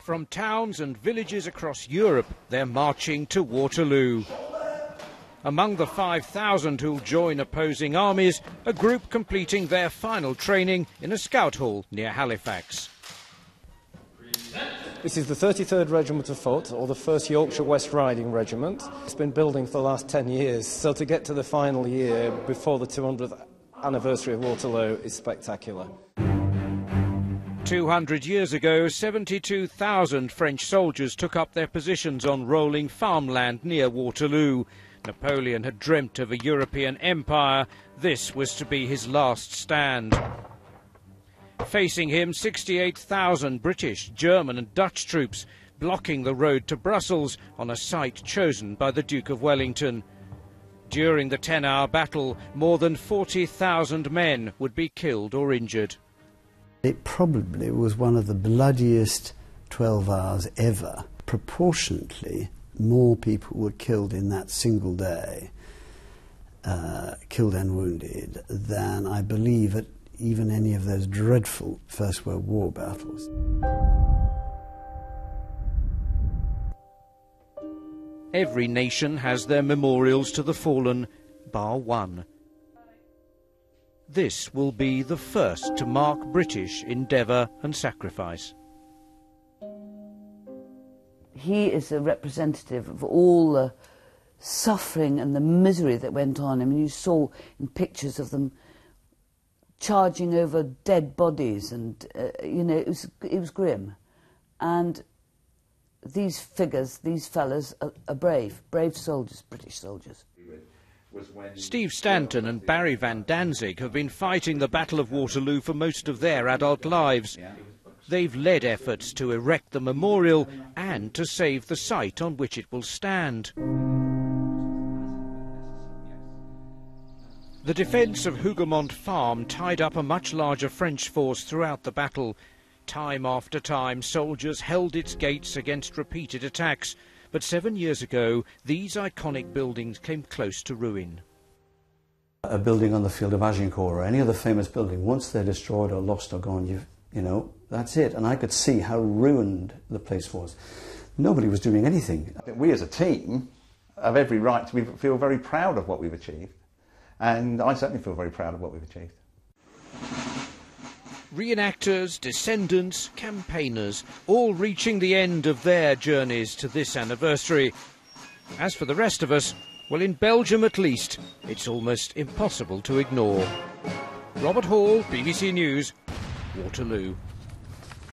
From towns and villages across Europe, they're marching to Waterloo. Among the 5,000 who'll join opposing armies, a group completing their final training in a scout hall near Halifax. This is the 33rd Regiment of Foot, or the 1st Yorkshire West Riding Regiment. It's been building for the last 10 years, so to get to the final year before the 200th anniversary of Waterloo is spectacular. 200 years ago, 72,000 French soldiers took up their positions on rolling farmland near Waterloo. Napoleon had dreamt of a European empire. This was to be his last stand. Facing him, 68,000 British, German and Dutch troops, blocking the road to Brussels on a site chosen by the Duke of Wellington. During the 10-hour battle, more than 40,000 men would be killed or injured. It probably was one of the bloodiest 12 hours ever. Proportionately, more people were killed in that single day, killed and wounded, than I believe at even any of those dreadful First World War battles. Every nation has their memorials to the fallen, bar one. This will be the first to mark British endeavour and sacrifice. He is a representative of all the suffering and the misery that went on. I mean, you saw in pictures of them charging over dead bodies, and you know, it was grim. And these figures, these fellas, are brave soldiers, British soldiers. Steve Stanton and Barry Van Danzig have been fighting the Battle of Waterloo for most of their adult lives. They've led efforts to erect the memorial and to save the site on which it will stand. The defence of Hougoumont Farm tied up a much larger French force throughout the battle. Time after time, soldiers held its gates against repeated attacks. But 7 years ago, these iconic buildings came close to ruin. A building on the field of Agincourt or any other famous building, once they're destroyed or lost or gone, you know, that's it. And I could see how ruined the place was. Nobody was doing anything. We as a team have every right to feel very proud of what we've achieved. And I certainly feel very proud of what we've achieved. Reenactors, descendants, campaigners, all reaching the end of their journeys to this anniversary. As for the rest of us, well, in Belgium at least, it's almost impossible to ignore. Robert Hall, BBC News, Waterloo.